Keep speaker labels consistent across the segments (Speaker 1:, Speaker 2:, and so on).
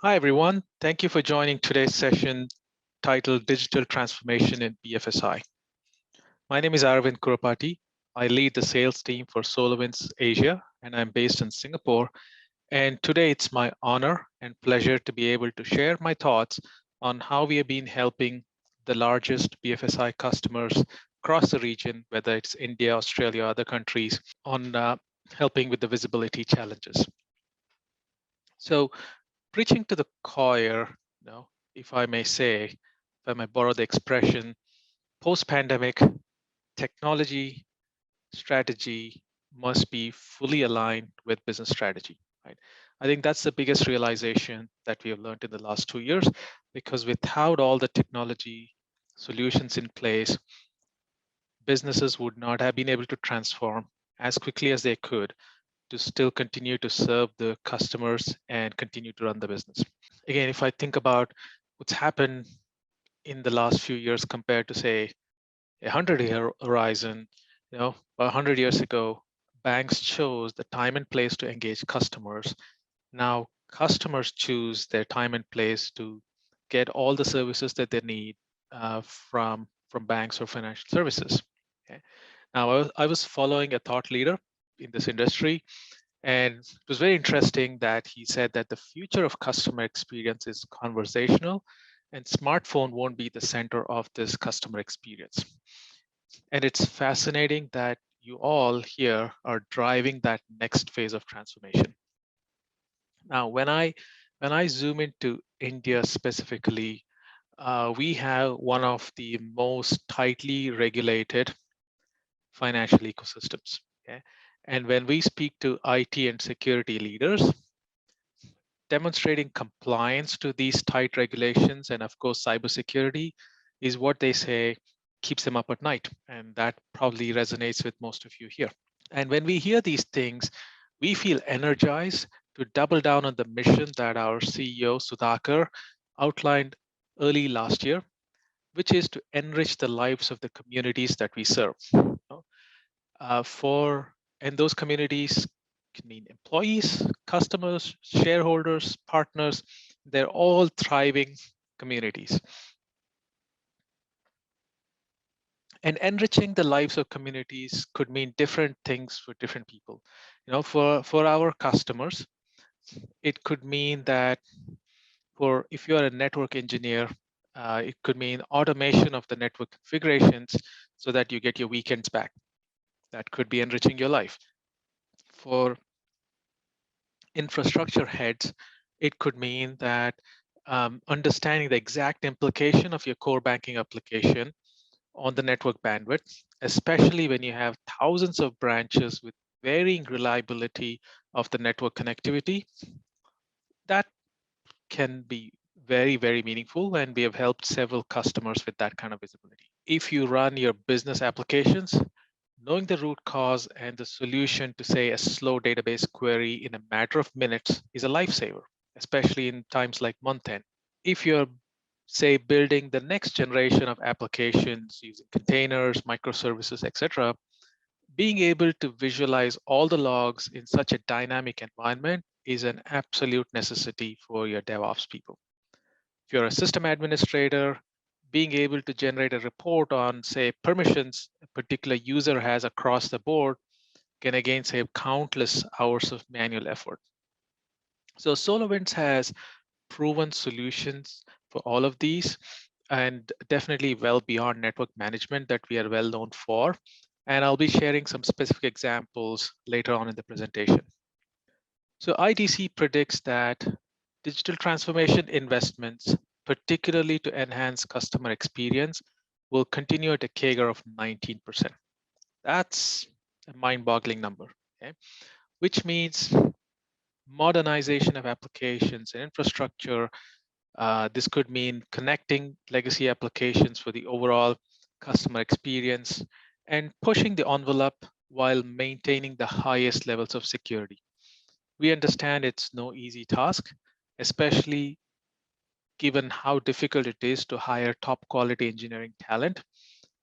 Speaker 1: Hi, everyone. Thank you for joining today's session titled Digital Transformation in BFSI. My name is Aravind Kurapati. I lead the sales team for SolarWinds Asia, and I'm based in Singapore. And today it's my honor and pleasure to be able to share my thoughts on how we have been helping the largest BFSI customers across the region, whether it's India, Australia, other countries, on helping with the visibility challenges. So preaching to the choir, if I may say, if I may borrow the expression, post-pandemic technology strategy must be fully aligned with business strategy, right? I think that's the biggest realization that we have learned in the last 2 years, because without all the technology solutions in place, businesses would not have been able to transform as quickly as they could to still continue to serve the customers and continue to run the business. Again, if I think about what's happened in the last few years compared to, say, 100-year horizon, 100 years ago, banks chose the time and place to engage customers. Now customers choose their time and place to get all the services that they need from banks or financial services. Okay. Now I was following a thought leader in this industry, and it was very interesting that he said that the future of customer experience is conversational, and smartphone won't be the center of this customer experience. And it's fascinating that you all here are driving that next phase of transformation. Now, when I zoom into India specifically, we have one of the most tightly regulated financial ecosystems. Okay? And when we speak to IT and security leaders, demonstrating compliance to these tight regulations and, of course, cybersecurity is what they say keeps them up at night. And that probably resonates with most of you here. And when we hear these things, we feel energized to double down on the mission that our CEO, Sudhakar, outlined early last year, which is to enrich the lives of the communities that we serve. For and those communities can mean employees, customers, shareholders, partners. They're all thriving communities. And enriching the lives of communities could mean different things for different people. For our customers, it could mean that for if you're a network engineer, it could mean automation of the network configurations so that you get your weekends back. That could be enriching your life. For infrastructure heads, it could mean that understanding the exact implication of your core banking application on the network bandwidth, especially when you have thousands of branches with varying reliability of the network connectivity. That can be very, very meaningful, and we have helped several customers with that kind of visibility. If you run your business applications, knowing the root cause and the solution to, say, a slow database query in a matter of minutes is a lifesaver, especially in times like month end. If you're, say, building the next generation of applications using containers, microservices, etc., being able to visualize all the logs in such a dynamic environment is an absolute necessity for your DevOps people. If you're a system administrator, being able to generate a report on, say, permissions a particular user has across the board can again save countless hours of manual effort. So SolarWinds has proven solutions for all of these, and definitely well beyond network management that we are well known for. And I'll be sharing some specific examples later on in the presentation. So IDC predicts that digital transformation investments, particularly to enhance customer experience, will continue at a CAGR of 19%. That's a mind-boggling number, okay? Which means modernization of applications and infrastructure. This could mean connecting legacy applications for the overall customer experience and pushing the envelope while maintaining the highest levels of security. We understand it's no easy task, especially given how difficult it is to hire top quality engineering talent.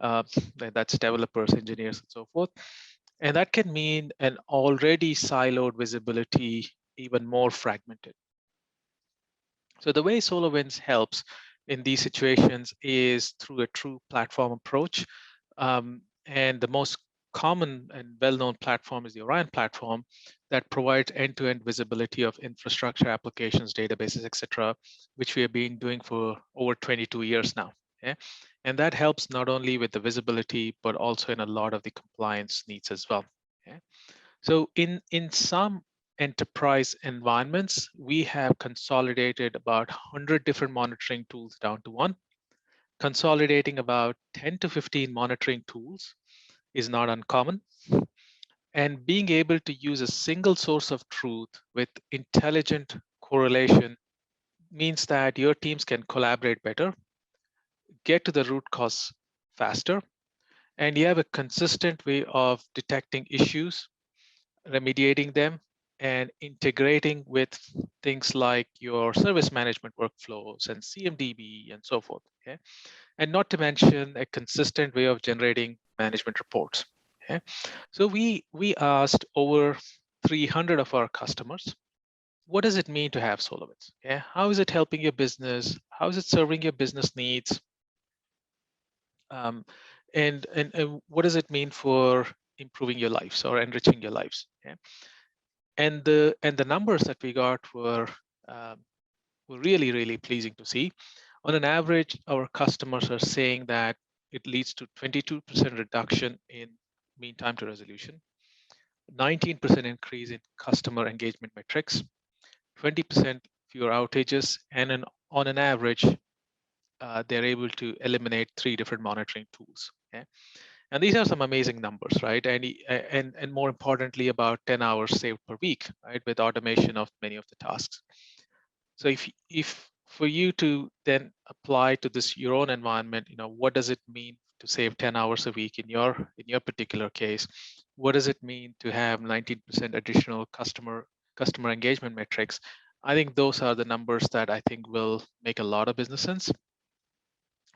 Speaker 1: That's developers, engineers, and so forth. And that can mean an already siloed visibility even more fragmented. So the way SolarWinds helps in these situations is through a true platform approach. And the most common and well-known platform is the Orion platform that provides end-to-end visibility of infrastructure, applications, databases, etc., which we have been doing for over 22 years now. Okay? And that helps not only with the visibility, but also in a lot of the compliance needs as well. Okay? So in some enterprise environments, we have consolidated about 100 different monitoring tools down to one. Consolidating about 10 to 15 monitoring tools is not uncommon. And being able to use a single source of truth with intelligent correlation means that your teams can collaborate better, get to the root cause faster, and you have a consistent way of detecting issues, remediating them, and integrating with things like your service management workflows and CMDB and so forth. Okay? And not to mention a consistent way of generating management reports. Okay? So we asked over 300 of our customers, what does it mean to have SolarWinds? Okay? How is it helping your business? How is it serving your business needs? Um, and what does it mean for improving your lives or enriching your lives? Okay? And the numbers that we got um, were really pleasing to see. On an average, our customers are saying that it leads to 22% reduction in mean time to resolution, 19% increase in customer engagement metrics, 20% fewer outages, and on an average, they're able to eliminate 3 different monitoring tools. Okay? And these are some amazing numbers, right? And more importantly, about 10 hours saved per week, right, with automation of many of the tasks. So if for you to then apply to this your own environment, what does it mean to save 10 hours a week in your particular case? What does it mean to have 19% additional customer engagement metrics? I think those are the numbers that I think will make a lot of business sense.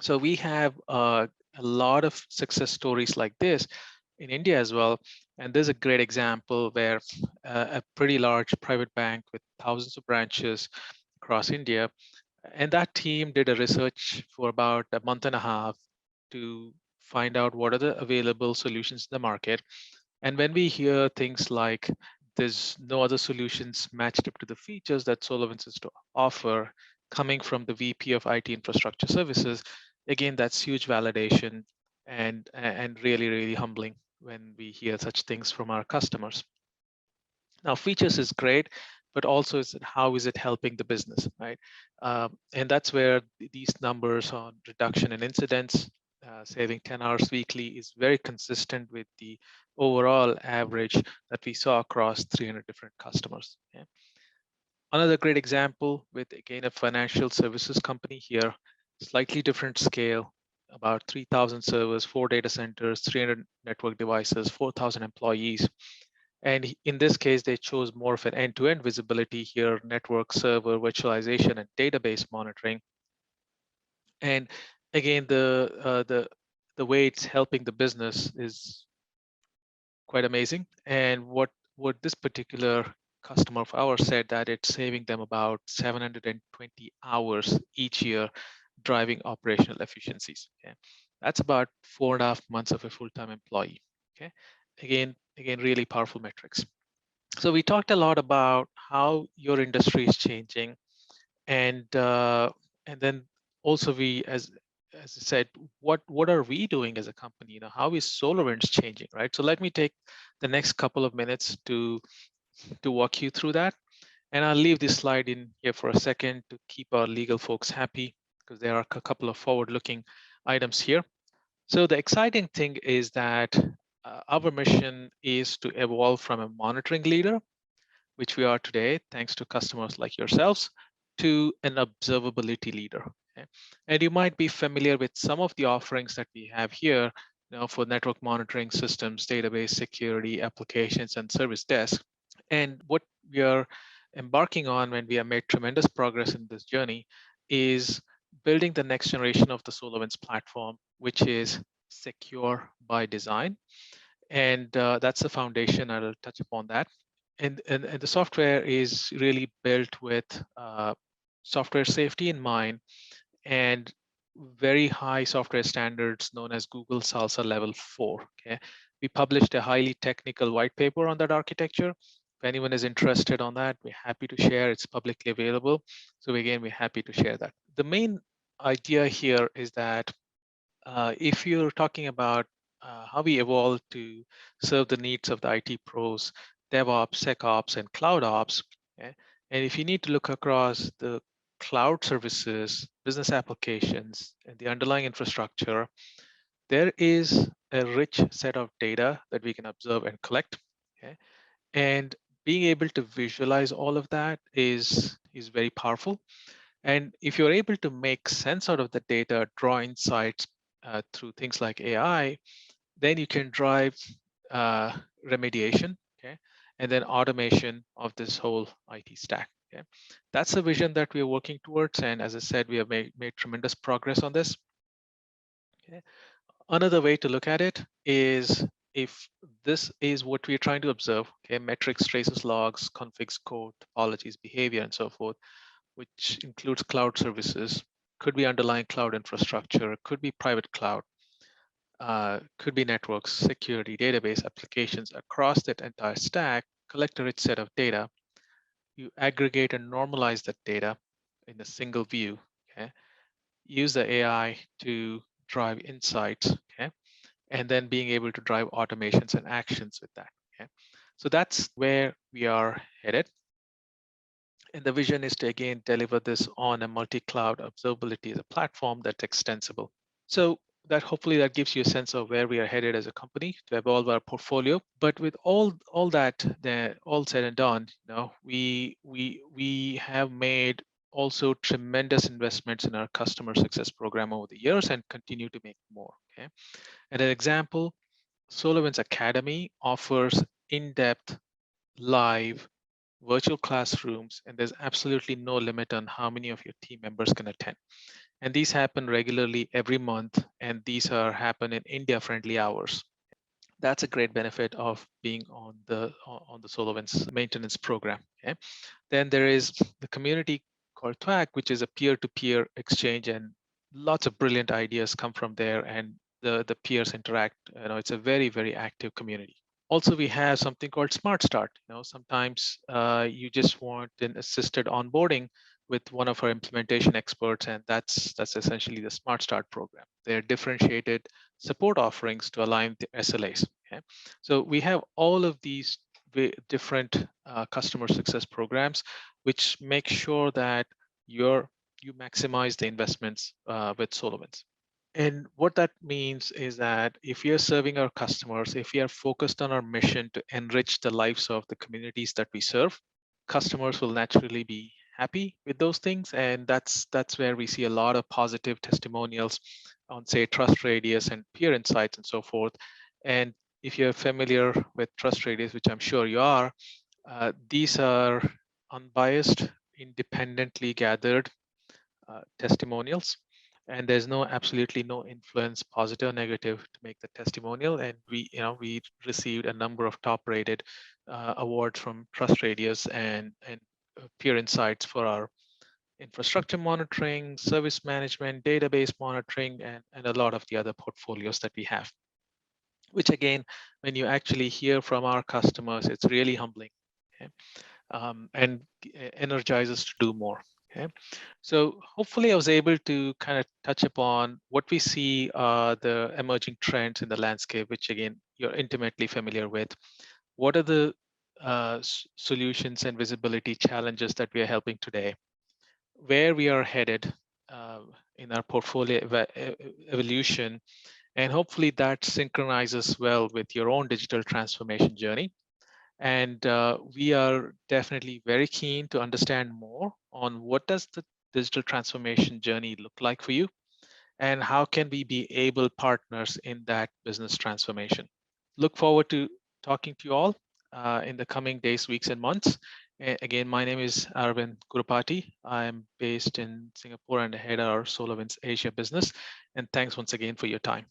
Speaker 1: So we have a lot of success stories like this in India as well. And there's a great example where a pretty large private bank with thousands of branches across India, and that team did a research for about a month and a half to find out what are the available solutions in the market. And when we hear things like there's no other solutions matched up to the features that SolarWinds is to offer, coming from the VP of IT Infrastructure Services, again, that's huge validation and really humbling when we hear such things from our customers. Now, features is great, but also how is it helping the business, right? And that's where these numbers on reduction in incidents, saving 10 hours weekly is very consistent with the overall average that we saw across 300 different customers. Okay? Another great example with, again, a financial services company here, slightly different scale, about 3,000 servers, 4 data centers, 300 network devices, 4,000 employees. And in this case, they chose more of an end-to-end visibility here, network, server, virtualization, and database monitoring. And again, the way it's helping the business is quite amazing. And what this particular customer of ours said that it's saving them about 720 hours each year driving operational efficiencies. Okay? That's about 4.5 months of a full-time employee. Okay, again, really powerful metrics. So we talked a lot about how your industry is changing, and then also we, as I said, what are we doing as a company? How is SolarWinds changing, right? So let me take the next couple of minutes to walk you through that, and I'll leave this slide in here for a second to keep our legal folks happy because there are a couple of forward-looking items here. So the exciting thing is that our mission is to evolve from a monitoring leader, which we are today, thanks to customers like yourselves, to an observability leader. Okay? And you might be familiar with some of the offerings that we have here, for network monitoring systems, database security, applications, and service desk. And what we are embarking on when we have made tremendous progress in this journey is building the next generation of the SolarWinds platform, which is secure by design. And that's the foundation. I'll touch upon that. And the software is really built with software safety in mind and very high software standards known as Google Salsa Level 4. Okay, we published a highly technical white paper on that architecture. If anyone is interested on that, we're happy to share. It's publicly available. So again, we're happy to share that. The main idea here is that if you're talking about how we evolve to serve the needs of the IT pros, DevOps, SecOps, and Cloud Ops, okay, and if you need to look across the cloud services, business applications, and the underlying infrastructure, there is a rich set of data that we can observe and collect. Okay? And being able to visualize all of that is very powerful. And if you're able to make sense out of the data, draw insights through things like AI, then you can drive remediation, okay, and then automation of this whole IT stack. Okay, that's the vision that we are working towards. And as I said, we have made tremendous progress on this. Okay. Another way to look at it is if this is what we're trying to observe, okay, metrics, traces, logs, configs, code, topologies, behavior, and so forth, which includes cloud services, could be underlying cloud infrastructure, could be private cloud, could be networks, security, database applications across that entire stack, collect a rich set of data. You aggregate and normalize that data in a single view. Okay, use the AI to drive insights. Okay, and then being able to drive automations and actions with that. Okay, so that's where we are headed. And the vision is to again deliver this on a multi-cloud observability as a platform that's extensible. So that hopefully that gives you a sense of where we are headed as a company to evolve our portfolio. But with all that all said and done, we have made also tremendous investments in our customer success program over the years and continue to make more. Okay, and an example, SolarWinds Academy offers in-depth live virtual classrooms, and there's absolutely no limit on how many of your team members can attend. And these happen regularly every month, and these happen in India-friendly hours. That's a great benefit of being on the SolarWinds maintenance program. Okay? Then there is the community called TWAC, which is a peer-to-peer exchange, and lots of brilliant ideas come from there, and the peers interact. It's a very, very active community. Also, we have something called Smart Start. Sometimes you just want an assisted onboarding with one of our implementation experts, and that's essentially the Smart Start program. They're differentiated support offerings to align the SLAs. Okay? So we have all of these different customer success programs, which make sure that you maximize the investments with SolarWinds. And what that means is that if we are serving our customers, if we are focused on our mission to enrich the lives of the communities that we serve, customers will naturally be happy with those things. And that's where we see a lot of positive testimonials on, say, Trust Radius and Peer Insights and so forth. And if you're familiar with Trust Radius, which I'm sure you are, these are unbiased, independently gathered testimonials, and there's absolutely no influence, positive or negative, to make the testimonial. And we received a number of top rated awards from Trust Radius and Peer Insights for our infrastructure monitoring, service management, database monitoring, and a lot of the other portfolios that we have, which again, when you actually hear from our customers, it's really humbling. Okay? And energizes to do more. Okay, so hopefully I was able to kind of touch upon what we see the emerging trends in the landscape, which again you're intimately familiar with. What are the solutions and visibility challenges that we are helping today? Where we are headed in our portfolio evolution, and hopefully that synchronizes well with your own digital transformation journey. And we are definitely very keen to understand more on what does the digital transformation journey look like for you, and how can we be able partners in that business transformation. Look forward to talking to you all in the coming days, weeks, and months. Again, my name is Aravind Kurapati. I am based in Singapore and head our SolarWinds Asia business. And thanks once again for your time.